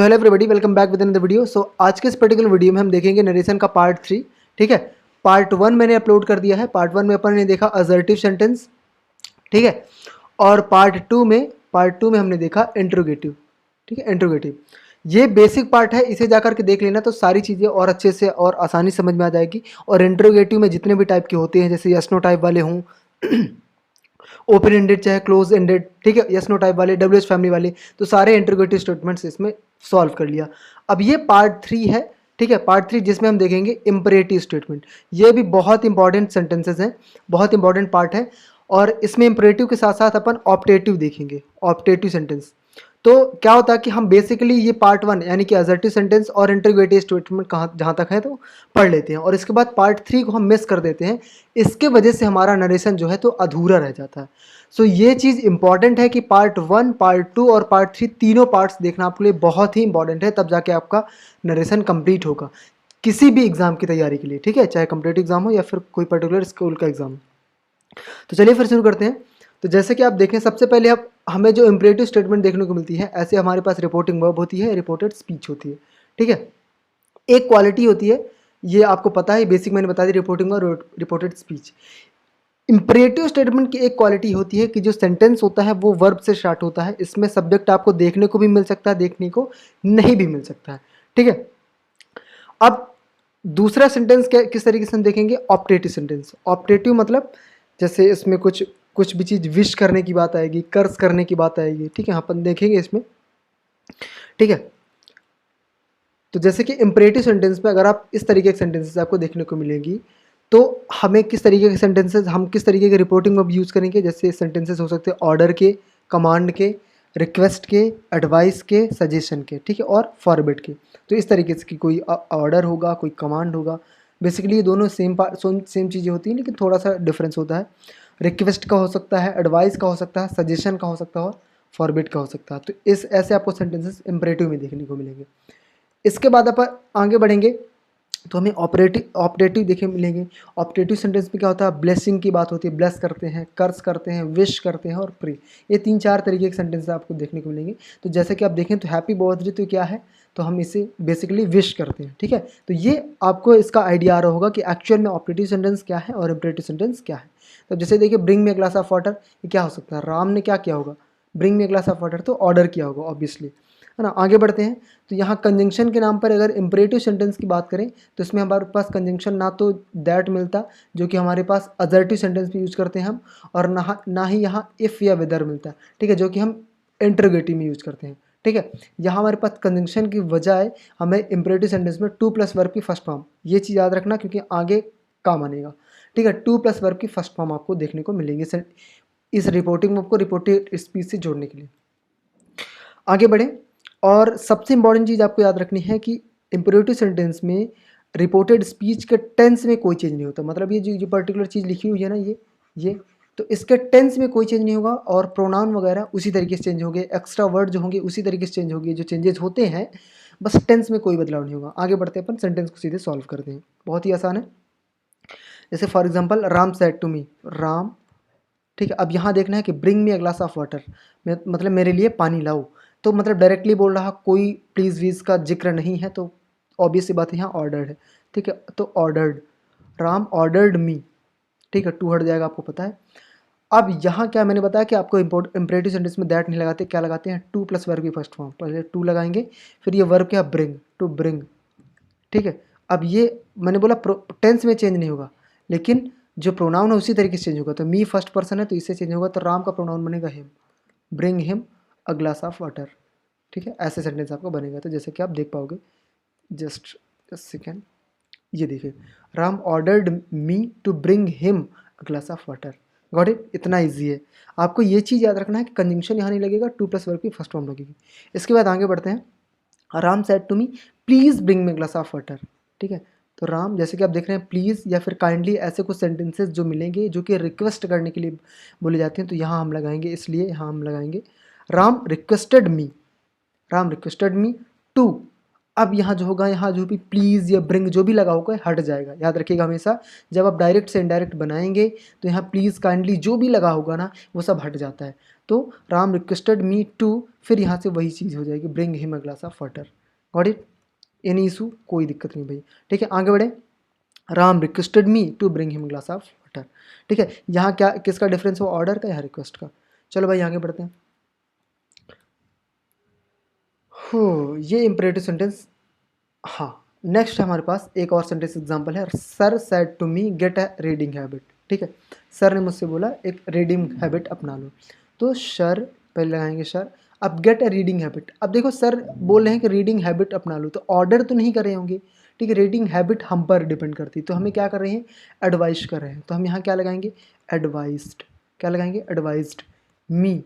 Hello everybody, welcome back with in the video. So आज के इस पर्टिकुलर वीडियो में हम देखेंगे नरेशन का पार्ट 3। ठीक है, पार्ट 1 मैंने अपलोड कर दिया है। पार्ट 1 में अपन ने देखा असर्टिव सेंटेंस, ठीक है, और पार्ट 2 में हमने देखा इंट्रोगेटिव। ठीक है, इंट्रोगेटिव ये बेसिक पार्ट है, इसे जाकर के देख लेना तो सारी चीज़ें और अच्छे से और आसानी समझ में आ जाएगी। और इंट्रोगेटिव में जितने भी टाइप के होते हैं, जैसे यस नो टाइप वाले हों, ओपन एंडेड चाहे क्लोज एंडेड, ठीक है, यस नो टाइप वाले, डब्ल्यूएच फैमिली वाले, तो सारे इंट्रोगेटिव स्टेटमेंट्स इसमें सॉल्व कर लिया। अब ये पार्ट 3 है, ठीक है, पार्ट 3 जिसमें हम देखेंगे इंपरेटिव स्टेटमेंट। ये भी बहुत इंपॉर्टेंट सेंटेंसेस हैं, बहुत इंपॉर्टेंट पार्ट है। और इसमें इंपरेटिव के साथ साथ अपन ऑप्टेटिव देखेंगे, ऑप्टेटिव सेंटेंस। तो क्या होता है कि हम बेसिकली ये पार्ट 1 यानी कि असर्टिव सेंटेंस और इंट्रोगेटिव स्टेटमेंट कहाँ जहाँ तक है तो पढ़ लेते हैं, और इसके बाद पार्ट 3 को हम मिस कर देते हैं। इसके वजह से हमारा नरेशन जो है तो अधूरा रह जाता है। सो ये चीज़ इंपॉर्टेंट है कि पार्ट 1, पार्ट 2 और पार्ट 3 तीनों पार्ट्स देखना आपके लिए बहुत ही इंपॉर्टेंट है, तब जाके आपका नरेशन कंप्लीट होगा किसी भी एग्जाम की तैयारी के लिए। ठीक है, चाहे कॉम्पिटेटिव एग्जाम हो या फिर कोई पर्टिकुलर स्कूल का एग्जाम। तो चलिए फिर शुरू करते हैं। तो जैसे कि आप देखें, सबसे पहले अब हमें जो इंपरेटिव स्टेटमेंट देखने को मिलती है, ऐसे हमारे पास रिपोर्टिंग वर्ब होती है, रिपोर्टेड स्पीच होती है। ठीक है, एक क्वालिटी होती है, ये आपको पता है, बेसिक मैंने बता दी, रिपोर्टिंग और रिपोर्टेड स्पीच। इंपरेटिव स्टेटमेंट की एक क्वालिटी होती है कि जो सेंटेंस होता है वो वर्ब से स्टार्ट होता है। इसमें सब्जेक्ट आपको देखने को भी मिल सकता है, देखने को नहीं भी मिल सकता है। ठीक है, अब दूसरा सेंटेंस किस तरीके से हम देखेंगे, ऑप्टेटिव सेंटेंस। ऑप्टेटिव मतलब जैसे इसमें कुछ कुछ भी चीज़ विश करने की बात आएगी, कर्ज करने की बात आएगी। ठीक है, अपन देखेंगे इसमें। ठीक है, तो जैसे कि इंपरेटिव सेंटेंस में अगर आप इस तरीके के सेंटेंसेस आपको देखने को मिलेंगी, तो हमें किस तरीके के सेंटेंसेस, हम किस तरीके के रिपोर्टिंग में यूज़ करेंगे। जैसे सेंटेंसेस हो सकते हैं ऑर्डर के, कमांड के, रिक्वेस्ट के, एडवाइस के, सजेशन के, ठीक है, और फॉरवर्ड के। तो इस तरीके से कि कोई ऑर्डर होगा, कोई कमांड होगा। बेसिकली ये दोनों सेम चीज़ें होती हैं, लेकिन थोड़ा सा डिफरेंस होता है। रिक्वेस्ट का हो सकता है, एडवाइस का हो सकता है, सजेशन का हो सकता है और फॉरवर्ड का हो सकता है। तो इस ऐसे आपको सेंटेंसेस इंपरेटिव में देखने को मिलेंगे। इसके बाद अपन आगे बढ़ेंगे तो हमें ऑपरेटिव देखे मिलेंगे। ऑपरेटिव सेंटेंस में क्या होता है, ब्लेसिंग की बात होती है, ब्लेस करते हैं, कर्ज करते हैं, विश करते हैं और प्रे। ये 3-4 तरीके के सेंटेंस आपको देखने को मिलेंगे। तो जैसे कि आप देखें तो हैप्पी बर्थडे तो क्या है, तो हम इसे बेसिकली विश करते हैं। ठीक है, तो ये आपको इसका आइडिया आ रहा होगा कि एक्चुअल में ऑपरेटिव सेंटेंस क्या है और इंपरेटिव सेंटेंस क्या है। तो जैसे देखिए, bring me a glass of water, ये क्या हो सकता है, राम ने क्या किया होगा, bring me a glass of water, तो ऑर्डर किया होगा ऑब्वियसली, है ना। आगे बढ़ते हैं, तो यहाँ कंजंक्शन के नाम पर अगर इंपरेटिव सेंटेंस की बात करें तो इसमें हमारे पास कंजंक्शन ना तो दैट मिलता, जो कि हमारे पास असर्टिव सेंटेंस में यूज़ करते हैं हम, और ना ही यहाँ इफ़ या वेदर मिलता है। ठीक है, जो कि हम इंटरोगेटिव में यूज़ करते हैं। ठीक है, यहाँ हमारे पास कंजंक्शन की बजाय हमें इंपरेटिव सेंटेंस में टू प्लस वर्ब की फर्स्ट फॉर्म, ये चीज़ याद रखना क्योंकि आगे काम आनेगा। ठीक है, टू प्लस वर्ब की फर्स्ट फॉर्म आपको देखने को मिलेंगे इस रिपोर्टिंग वर्ब को रिपोर्टेड स्पीच से जोड़ने के लिए। आगे बढ़ें, और सबसे इंपॉर्टेंट चीज़ आपको याद रखनी है कि इंपरेटिव सेंटेंस में रिपोर्टेड स्पीच के टेंस में कोई चेंज नहीं होता। मतलब ये जो पर्टिकुलर चीज़ लिखी हुई है ना, ये तो इसके टेंस में कोई चेंज नहीं होगा, और प्रोनाउन वगैरह उसी तरीके से चेंज होंगे, एक्स्ट्रा वर्ड जो होंगे उसी तरीके से चेंज होंगे, जो चेंजेस होते हैं, बस टेंस में कोई बदलाव नहीं होगा। आगे बढ़ते हैं, अपन सेंटेंस को सीधे सॉल्व करते हैं, बहुत ही आसान है। जैसे for example, Ram said to me, Ram, ठीक है, अब यहाँ देखना है कि bring me a glass of water, मतलब मेरे लिए पानी लाओ। तो मतलब डायरेक्टली बोल रहा, कोई प्लीज़ वीज़ का जिक्र नहीं है, तो ऑब्वियस सी बात है, यहाँ ऑर्डर्ड है। ठीक है, तो ऑर्डर्ड, राम ऑर्डर्ड मी। ठीक है, टू हट जाएगा, आपको पता है। अब यहाँ क्या मैंने बताया कि आपको इंपरेटिव सेंटेंस में दैट नहीं लगाते, क्या लगाते हैं, टू प्लस वर्ब की फर्स्ट फॉर्म, पहले टू लगाएंगे, फिर ये वर्ब क्या, ब्रिंग, टू ब्रिंग। ठीक है, अब ये मैंने बोला टेंस में चेंज नहीं होगा, लेकिन जो प्रोनाउन है उसी तरीके से चेंज होगा। तो मी फर्स्ट पर्सन है तो इससे चेंज होगा, तो राम का प्रोनाउन बनेगा him, bring him a glass of water. ठीक है, ऐसे सेंटेंस आपको बनेगा। तो जैसे कि आप देख पाओगे, जस्ट सेकेंड, ये देखिए, Ram ordered me to bring him a glass of water. Got it, इतना ईजी है। आपको ये चीज़ याद रखना है कि कंजंक्शन यहाँ नहीं लगेगा, टू प्लस वर्ब की फर्स्ट फॉर्म लगेगी। इसके बाद आगे बढ़ते हैं, Ram said to me please bring me glass of water. ठीक है, तो राम, जैसे कि आप देख रहे हैं, प्लीज़ या फिर काइंडली, ऐसे कुछ सेंटेंसेस जो मिलेंगे जो कि रिक्वेस्ट करने के लिए बोले जाते हैं, तो यहाँ हम लगाएंगे, इसलिए यहाँ हम लगाएंगे Ram requested me, Ram requested me to अब यहाँ जो होगा, यहाँ जो भी प्लीज़ या ब्रिंग जो भी लगा होगा हट जाएगा। याद रखिएगा हमेशा जब आप डायरेक्ट से इनडायरेक्ट बनाएंगे तो यहाँ प्लीज़ काइंडली जो भी लगा होगा ना वो सब हट जाता है। तो राम रिक्वेस्टेड मी टू, फिर यहाँ से वही चीज़ हो जाएगी, bring him a glass of water. Got it? Any issue? कोई दिक्कत नहीं भाई। ठीक है, आगे बढ़े। Ram requested me to bring him glass of water. ठीक है, यहाँ क्या किसका डिफरेंस हुआ, ऑर्डर का या रिक्वेस्ट का? चलो भाई आगे बढ़ते हैं। हो, ये इम्परेटिव सेंटेंस। हाँ, नेक्स्ट हमारे पास एक और सेंटेंस एग्जांपल है। Sir said to me get a reading habit. ठीक है, सर ने मुझसे बोला एक रीडिंग हैबिट अपना लो। तो सर पहले लगाएंगे सर, अब गेट अ रीडिंग हैबिट। अब देखो सर बोल रहे हैं कि रीडिंग हैबिट अपना लो, तो ऑर्डर तो नहीं कर रहे होंगे। ठीक है, रीडिंग हैबिट हम पर डिपेंड करती है, तो हमें क्या कर रहे हैं, एडवाइस कर रहे हैं। तो हम यहाँ क्या लगाएंगे, एडवाइज्ड। क्या लगाएंगे, एडवाइज्ड मी।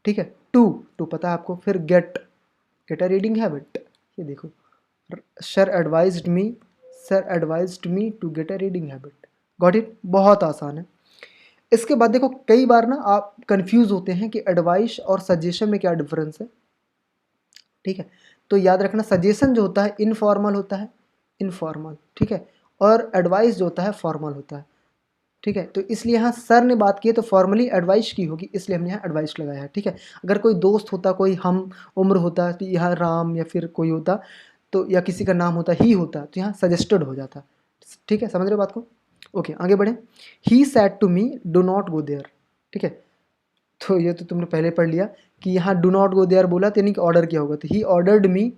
ठीक है, टू, टू पता है आपको, फिर get, get a reading habit. ये देखो, sir advised me, sir advised me to get a reading habit. Got it? बहुत आसान है। इसके बाद देखो कई बार ना आप कंफ्यूज होते हैं कि एडवाइस और सजेशन में क्या डिफरेंस है। ठीक है, तो याद रखना सजेशन जो होता है इनफॉर्मल होता है, इनफॉर्मल। ठीक है, और एडवाइस जो होता है फॉर्मल होता है। ठीक है, तो इसलिए यहाँ सर ने बात की है तो फॉर्मली एडवाइस की होगी, इसलिए हमने यहाँ एडवाइस लगाया है। ठीक है, अगर कोई दोस्त होता, कोई हम उम्र होता, तो यहाँ राम या फिर कोई होता तो, या किसी का नाम होता, ही होता, तो यहाँ सजेस्टेड हो जाता। ठीक है, समझ रहे हो बात को? ओके, आगे बढ़े। He said to me do not go there. ठीक है, तो ये तो तुमने पहले पढ़ लिया कि यहाँ डू नॉट गो देयर बोला तो यानी कि ऑर्डर किया होगा, तो ही ऑर्डर्ड मी।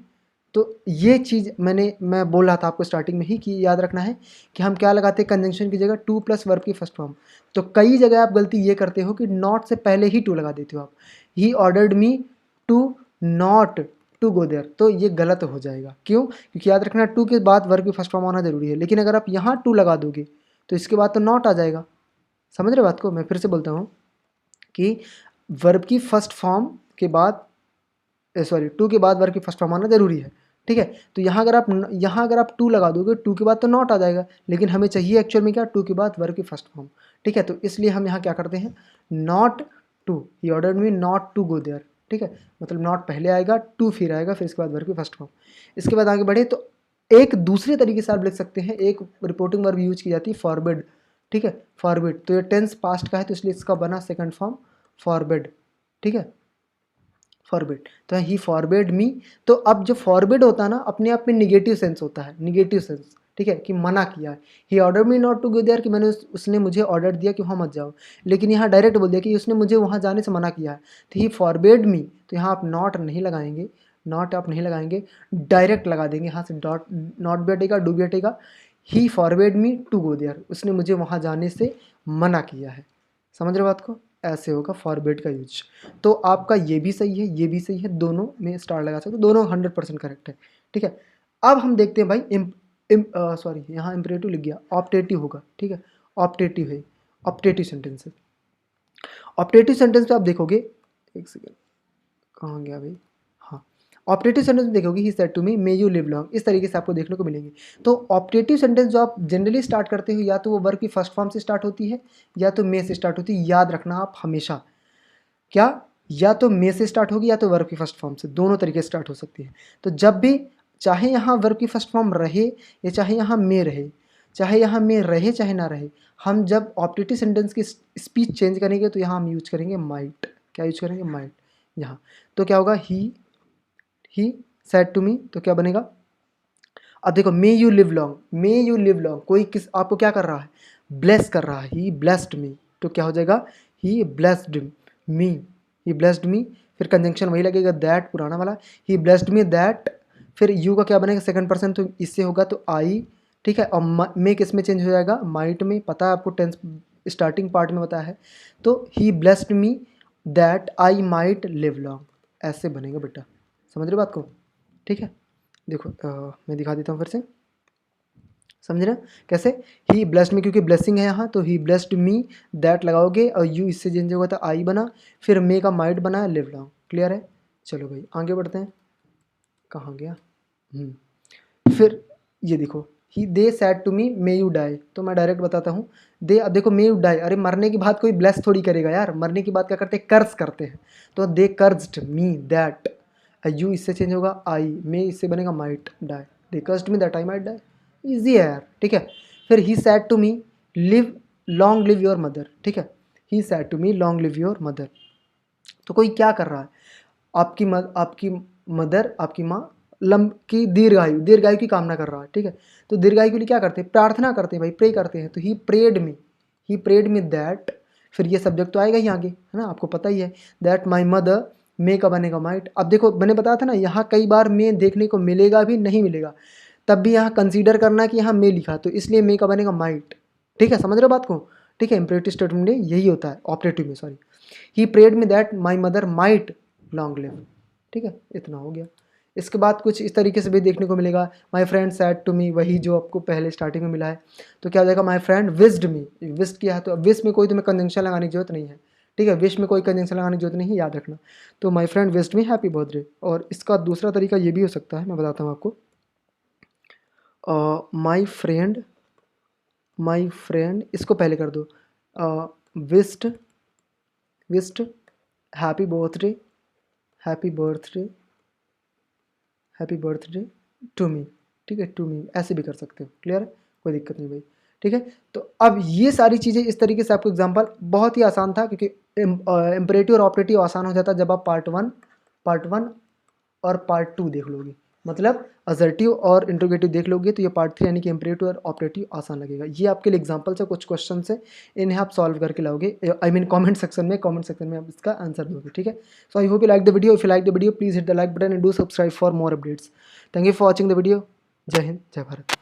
तो ये चीज़ मैं बोल रहा था आपको स्टार्टिंग में ही कि याद रखना है कि हम क्या लगाते हैं कंजंक्शन की जगह, टू प्लस वर्ब की फर्स्ट फॉर्म। तो कई जगह आप गलती ये करते हो कि नॉट से पहले ही टू लगा देते हो आप। He ordered me to not to go there, तो ये गलत हो जाएगा। क्यों? क्योंकि याद रखना टू के बाद वर्ब की फर्स्ट फॉर्म आना जरूरी है, लेकिन अगर आप यहाँ टू लगा दोगे तो इसके बाद तो नॉट आ जाएगा। समझ रहे बात को? मैं फिर से बोलता हूँ कि वर्ब की फर्स्ट फॉर्म के बाद, सॉरी, टू के बाद वर्ब की फर्स्ट फॉर्म आना जरूरी है। ठीक है, तो यहाँ अगर आप टू लगा दोगे टू के बाद तो नॉट आ जाएगा, लेकिन हमें चाहिए एक्चुअल में क्या, टू के बाद वर्ब की फर्स्ट फॉर्म। ठीक है, तो इसलिए हम यहाँ क्या करते हैं, not to, he ordered me not to go there. ठीक है, मतलब नॉट पहले आएगा, टू फिर आएगा, फिर इसके बाद वर्ब की फर्स्ट फॉर्म। इसके बाद आगे बढ़े तो एक दूसरे तरीके से आप लिख सकते हैं, एक रिपोर्टिंग वर्ब यूज की जाती है फॉरवर्ड। ठीक है, फॉरवर्ड, तो ये टेंस पास्ट का है तो इसलिए इसका बना सेकंड फॉर्म फॉरवर्ड। ठीक है, फॉरबिड, तो ही फॉरबिड मी। तो अब जो फॉरबिड होता है ना अपने आप में निगेटिव सेंस होता है, निगेटिव सेंस। ठीक है, कि मना किया है। He order me not to go there, कि उसने मुझे ऑर्डर दिया कि वहाँ मत जाओ, लेकिन यहाँ डायरेक्ट बोल दिया कि उसने मुझे वहाँ जाने से मना किया है। तो ही फॉरबिड मी, तो यहाँ आप नॉट नहीं लगाएंगे, नॉट आप नहीं लगाएंगे, डायरेक्ट लगा देंगे यहाँ से, डॉट नॉट भी हटेगा, डू भी हटेगा। He forbid me to go there, उसने मुझे वहाँ जाने से मना किया है। समझ रहे हो बात को? ऐसे होगा फॉरबिड का यूज। तो आपका ये भी सही है, ये भी सही है, दोनों में स्टार लगा सकते हो, दोनों 100% करेक्ट है। ठीक है, अब हम देखते हैं भाई, सॉरी यहाँ इम्परेटिव लिख गया, ऑप्टेटिव होगा। ठीक है, ऑप्टेटिव है, ऑप्टेटिव सेंटेंस है। ऑप्टेटिव सेंटेंस पे आप देखोगे, एक सेकेंड कहाँ गया भाई, हाँ, ऑप्टेटिव सेंटेंस में देखोगे he said to me may you live long, इस तरीके से आपको देखने को मिलेंगे। तो ऑप्टेटिव सेंटेंस जो आप जनरली स्टार्ट करते हो या तो वो वर्ब की फर्स्ट फॉर्म से स्टार्ट होती है या तो मे से स्टार्ट होती है। याद रखना आप हमेशा, क्या, या तो मे से स्टार्ट होगी या तो वर्ब की फर्स्ट फॉर्म से, दोनों तरीके से स्टार्ट हो सकती है। तो जब भी चाहे यहाँ वर्ब की फर्स्ट फॉर्म रहे या चाहे यहाँ मे रहे, चाहे यहाँ मे रहे चाहे ना रहे, हम जब ऑप्टेटिव सेंटेंस की स्पीच चेंज करेंगे तो यहाँ हम यूज करेंगे माइट। क्या यूज करेंगे? माइट। यहाँ तो क्या होगा, ही सेड टू मी, तो क्या बनेगा, अब देखो मे you live long, may you live long, कोई किस आपको क्या कर रहा है, ब्लेस कर रहा है, ही ब्लेस्ड मी, तो क्या हो जाएगा, ही ब्लेस्ड मी, ही ब्लेस्ड मी। फिर कंजंक्शन वही लगेगा दैट, पुराना वाला, ही ब्लेस्ड मी दैट। फिर यू का क्या बनेगा, सेकंड पर्सन, तो इससे होगा तो आई। ठीक है, और मे किस में चेंज हो जाएगा, माइट में, पता है आपको, टेंस स्टार्टिंग पार्ट में बताया है। तो he blessed me that I might live long, ऐसे बनेगा बेटा। समझ रहे बात को? ठीक है, देखो मैं दिखा देता हूँ फिर से, समझ रहे कैसे, ही ब्लेस्ड मी, क्योंकि ब्लेसिंग है यहाँ, तो ही ब्लेस्ड मी दैट लगाओगे और यू इससे चेंज होगा तो आई बना, फिर मे का माइट बना, लिव लॉन्ग। क्लियर है? चलो भाई आगे बढ़ते हैं, कहाँ गया, फिर ये देखो, he they said to me may you die, तो मैं डायरेक्ट बताता हूँ, दे, अब देखो मे यू डाई, अरे मरने की बात कोई ब्लेस थोड़ी करेगा यार, मरने की बात क्या करते हैं, कर्ज करते हैं। तो they cursed me that, you इससे चेंज होगा आई, मे इससे बनेगा might die, they cursed me that I might die. Easy है यार, ठीक है। फिर he said to me live long live your mother, ठीक है। He said to me long live your mother. तो कोई क्या कर रहा है, आपकी मदर, आपकी माँ की दीर्घायु की कामना कर रहा है, ठीक है। तो दीर्घायु के लिए क्या करते हैं, प्रार्थना करते हैं भाई, प्रे करते हैं। तो ही प्रेड मी दैट, फिर ये सब्जेक्ट तो आएगा ही आगे, है ना, आपको पता ही है। दैट माई मदर, मे का बनेगा माइट। अब देखो मैंने बताया था ना, यहाँ कई बार मे देखने को मिलेगा भी, नहीं मिलेगा, तब भी यहाँ कंसीडर करना कि यहाँ मे लिखा, तो इसलिए मे का बनेगा माइट, ठीक है। समझ रहे हो बात को, ठीक है। इंपरेटिव स्टेटमेंट में यही होता है, ऑपरेटिव में sorry. He prayed me that my mother might long live, ठीक है, इतना हो गया। इसके बाद कुछ इस तरीके से भी देखने को मिलेगा, my friend said to me, वही जो आपको पहले स्टार्टिंग में मिला है। तो क्या हो जाएगा, my friend wished me, wished किया है तो विश में कोई तुम्हें कंजंक्शन लगाने की जरूरत नहीं है, ठीक है। विश में कोई कंजंक्शन लगाने की जरूरत नहीं है, याद रखना। तो my friend wished me happy birthday. और इसका दूसरा तरीका ये भी हो सकता है, मैं बताता हूँ आपको। माई फ्रेंड इसको पहले कर दो, wished happy birthday to me, ठीक है, टू मी ऐसे भी कर सकते हो, क्लियर है, कोई दिक्कत नहीं भाई, ठीक है। तो अब ये सारी चीज़ें इस तरीके से आपको एग्जांपल, बहुत ही आसान था, क्योंकि इम्परेटिव और ऑपरेटिव आसान हो जाता है जब आप पार्ट वन और पार्ट 2 देख लोगे, मतलब असर्टिव और इंट्रोगेटिव देख लोगे, तो ये पार्ट 3 यानी कि इम्परेटिव और ऑपरेटिव आसान लगेगा। ये आपके लिए एग्जांपल से कुछ क्वेश्चन से, इन्हें आप सॉल्व करके लाओगे, आई मीन कमेंट सेक्शन में आप इसका आंसर दोगे, ठीक है। So I hope you like the video. If you like the video please hit the like button and do subscribe for more updates. Thank you for watching the video. Jai Hind, जय भारत।